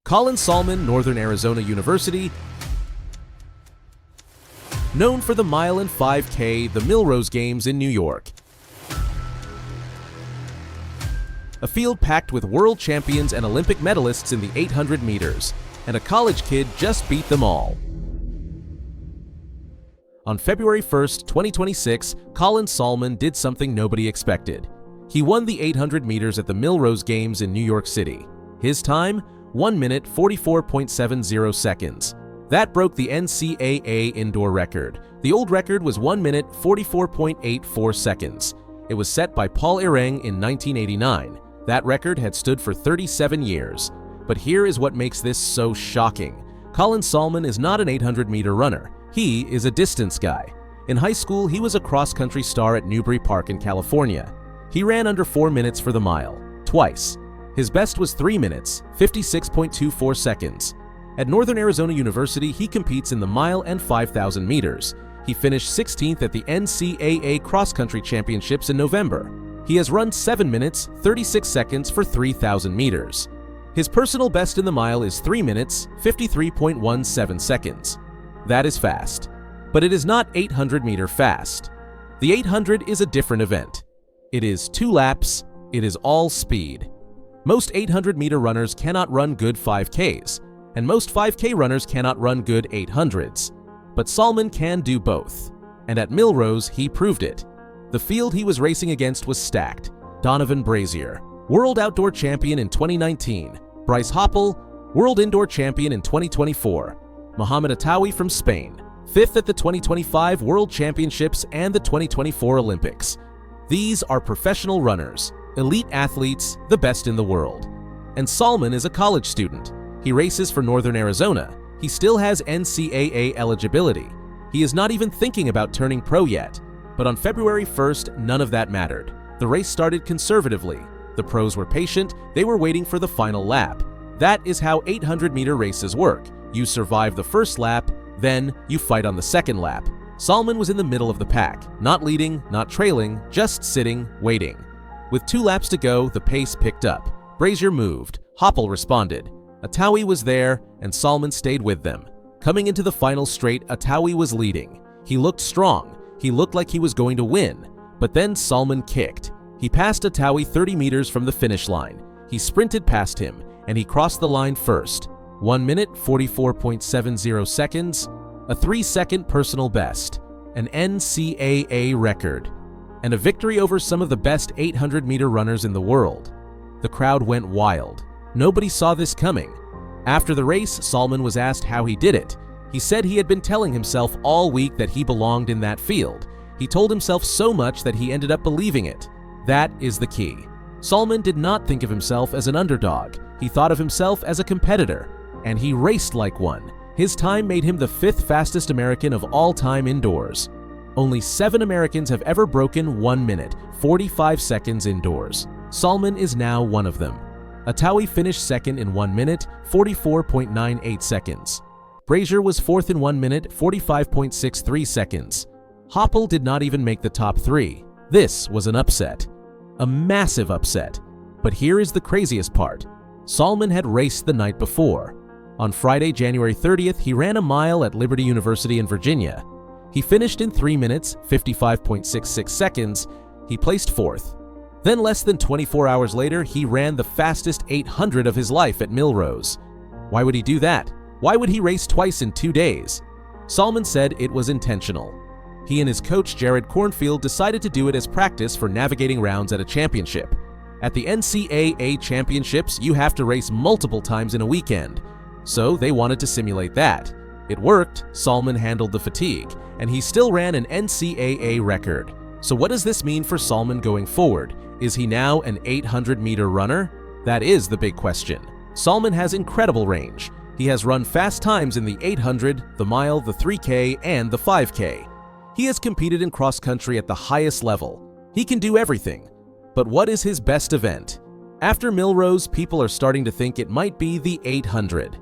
Colin Sahlman, Northern Arizona University. Known for the mile and 5K, the Millrose Games in New York. A field packed with world champions and Olympic medalists in the 800 meters, and a college kid just beat them all. On February 1st, 2026, Colin Sahlman did something nobody expected. He won the 800 meters at the Millrose Games in New York City. His time? 1 minute 44.70 seconds. That broke the NCAA indoor record. The old record was 1 minute 44.84 seconds. It was set by Paul Ireng in 1989. That record had stood for 37 years. But here is what makes this so shocking. Colin Sahlman is not an 800-meter runner. He is a distance guy. In high school, he was a cross-country star at Newbury Park in California. He ran under 4 minutes for the mile, twice. His best was 3 minutes, 56.24 seconds. At Northern Arizona University, he competes in the mile and 5,000 meters. He finished 16th at the NCAA cross-country championships in November. He has run 7 minutes, 36 seconds for 3,000 meters. His personal best in the mile is 3 minutes, 53.17 seconds. That is fast. But it is not 800-meter fast. The 800 is a different event. It is 2 laps. It is all speed. Most 800-meter runners cannot run good 5Ks, and most 5K runners cannot run good 800s. But Sahlman can do both. And at Milrose, he proved it. The field he was racing against was stacked. Donovan Brazier, World Outdoor Champion in 2019. Bryce Hoppel, World Indoor Champion in 2024. Mohamed Attaoui from Spain, 5th at the 2025 World Championships and the 2024 Olympics. These are professional runners, elite athletes, the best in the world. And Sahlman is a college student. He races for Northern Arizona. He still has NCAA eligibility. He is not even thinking about turning pro yet. But on February 1st, none of that mattered. The race started conservatively. The pros were patient. They were waiting for the final lap. That is how 800-meter races work. You survive the first lap, then you fight on the second lap. Sahlman was in the middle of the pack, not leading, not trailing, just sitting, waiting. With 2 laps to go, the pace picked up. Brazier moved. Hoppel responded. Attaoui was there, and Sahlman stayed with them. Coming into the final straight, Attaoui was leading. He looked strong. He looked like he was going to win. But then Sahlman kicked. He passed Attaoui 30 meters from the finish line. He sprinted past him, and he crossed the line first. 1 minute 44.70 seconds, a 3-second personal best, an NCAA record, and a victory over some of the best 800-meter runners in the world. The crowd went wild. Nobody saw this coming. After the race, Sahlman was asked how he did it. He said he had been telling himself all week that he belonged in that field. He told himself so much that he ended up believing it. That is the key. Sahlman did not think of himself as an underdog. He thought of himself as a competitor, and he raced like one. His time made him the 5th fastest American of all time indoors. Only 7 Americans have ever broken 1 minute, 45 seconds indoors. Sahlman is now one of them. Attaoui finished 2nd in 1 minute, 44.98 seconds. Brazier was 4th in 1 minute, 45.63 seconds. Hoppel did not even make the top 3. This was an upset. A massive upset. But here is the craziest part. Sahlman had raced the night before. On Friday, January 30th, he ran a mile at Liberty University in Virginia. He finished in 3 minutes, 55.66 seconds. He placed 4th. Then less than 24 hours later, he ran the fastest 800 of his life at Milrose. Why would he do that? Why would he race twice in 2 days? Sahlman said it was intentional. He and his coach Jared Cornfield decided to do it as practice for navigating rounds at a championship. At the NCAA championships, you have to race multiple times in a weekend. So they wanted to simulate that. It worked. Sahlman handled the fatigue, and he still ran an NCAA record. So what does this mean for Sahlman going forward? Is he now an 800-meter runner? That is the big question. Sahlman has incredible range. He has run fast times in the 800, the mile, the 3K, and the 5K. He has competed in cross-country at the highest level. He can do everything. But what is his best event? After Milrose, people are starting to think it might be the 800.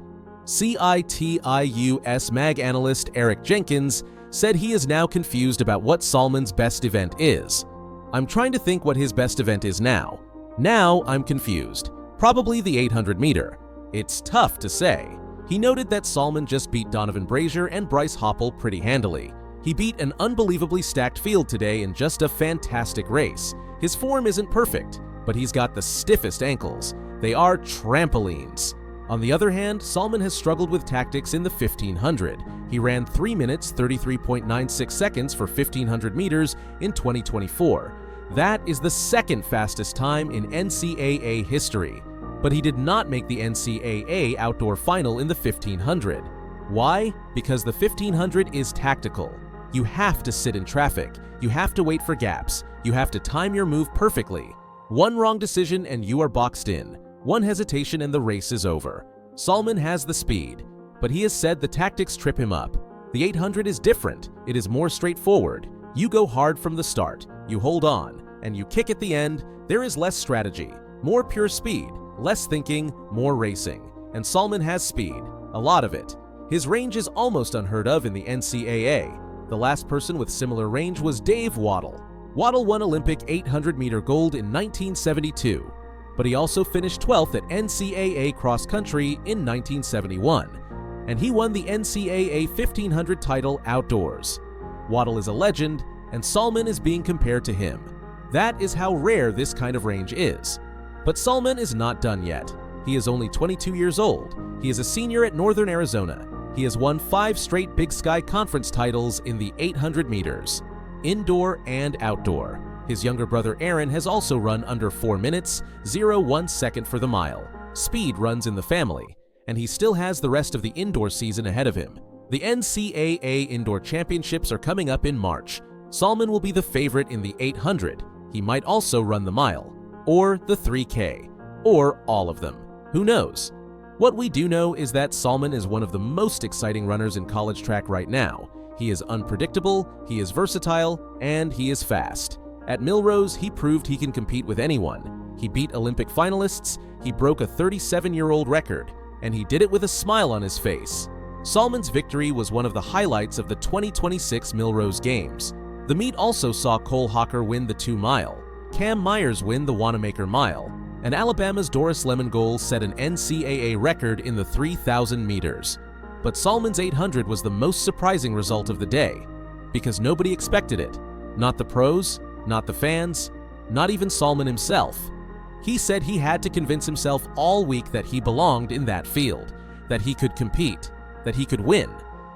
CITIUS mag analyst Eric Jenkins said he is now confused about what Sahlman's best event is. I'm trying to think what his best event is now. Now I'm confused. Probably the 800 meter. It's tough to say. He noted that Sahlman just beat Donovan Brazier and Bryce Hoppel pretty handily. He beat an unbelievably stacked field today in just a fantastic race. His form isn't perfect, but he's got the stiffest ankles. They are trampolines. On the other hand, Sahlman has struggled with tactics in the 1500. He ran 3 minutes 33.96 seconds for 1500 meters in 2024. That is the second fastest time in NCAA history. But he did not make the NCAA outdoor final in the 1500. Why? Because the 1500 is tactical. You have to sit in traffic. You have to wait for gaps. You have to time your move perfectly. One wrong decision and you are boxed in. One hesitation and the race is over. Sahlman has the speed, but he has said the tactics trip him up. The 800 is different. It is more straightforward. You go hard from the start, you hold on, and you kick at the end. There is less strategy, more pure speed, less thinking, more racing. And Sahlman has speed, a lot of it. His range is almost unheard of in the NCAA. The last person with similar range was Dave Waddle. Waddle won Olympic 800-meter gold in 1972. But he also finished 12th at NCAA cross country in 1971, and he won the NCAA 1500 title outdoors. Waddle is a legend, and Sahlman is being compared to him. That is how rare this kind of range is. But Sahlman is not done yet. He is only 22 years old. He is a senior at Northern Arizona. He has won 5 straight Big Sky Conference titles in the 800 meters, indoor and outdoor. His younger brother Aaron has also run under 4 minutes, 0.1 second for the mile. Speed runs in the family, and he still has the rest of the indoor season ahead of him. The NCAA Indoor Championships are coming up in March. Sahlman will be the favorite in the 800. He might also run the mile, or the 3K, or all of them. Who knows? What we do know is that Sahlman is one of the most exciting runners in college track right now. He is unpredictable, he is versatile, and he is fast. At Milrose, he proved he can compete with anyone. He beat Olympic finalists, he broke a 37-year-old record, and he did it with a smile on his face. Sahlman's victory was one of the highlights of the 2026 Millrose Games. The meet also saw Cole Hawker win the 2-mile, Cam Myers win the Wanamaker Mile, and Alabama's Doris Lemon-Goal set an NCAA record in the 3,000 meters. But Sahlman's 800 was the most surprising result of the day, because nobody expected it. Not the pros, not the fans, not even Sahlman himself. He said he had to convince himself all week that he belonged in that field, that he could compete, that he could win,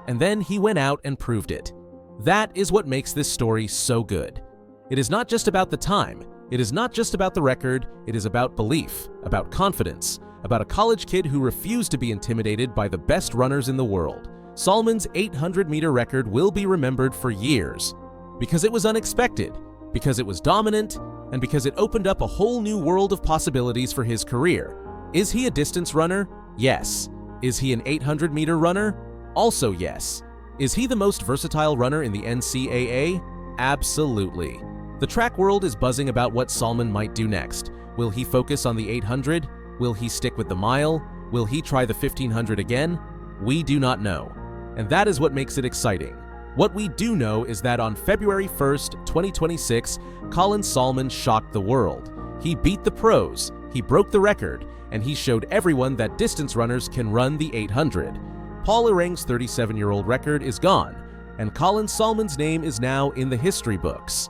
and then he went out and proved it. That is what makes this story so good. It is not just about the time, it is not just about the record, it is about belief, about confidence, about a college kid who refused to be intimidated by the best runners in the world. Sahlman's 800-meter record will be remembered for years, because it was unexpected, because it was dominant, and because it opened up a whole new world of possibilities for his career. Is he a distance runner? Yes. Is he an 800-meter runner? Also yes. Is he the most versatile runner in the NCAA? Absolutely. The track world is buzzing about what Sahlman might do next. Will he focus on the 800? Will he stick with the mile? Will he try the 1500 again? We do not know. And that is what makes it exciting. What we do know is that on February 1st, 2026, Colin Sahlman shocked the world. He beat the pros, he broke the record, and he showed everyone that distance runners can run the 800. Paul Ireng's 37-year-old record is gone, and Colin Sahlman's name is now in the history books.